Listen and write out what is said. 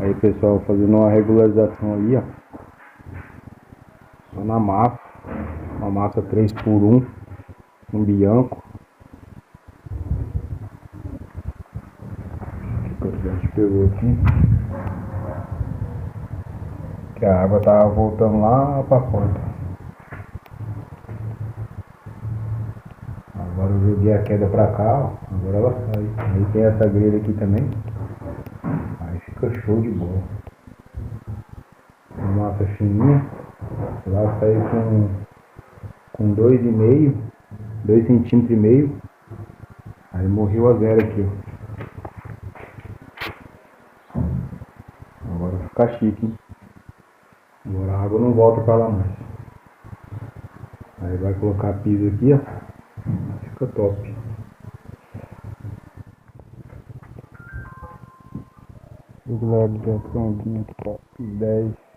Aí pessoal, fazendo uma regularização aí, ó. Só na massa. Uma massa 3x1. Um bianco. A gente pegou aqui. Que a água tava voltando lá pra porta. Agora eu joguei a queda pra cá, ó. Agora ela sai. Aí tem essa grelha aqui também. Aí fica show de bola. Uma massa fininha. Lá saiu com 2,5, 2,5 cm. Aí morreu a zero aqui, ó. Agora vai ficar chique, hein? Agora a água não volta pra lá mais. Aí vai colocar piso aqui, ó. Fica top. Regularização top 10.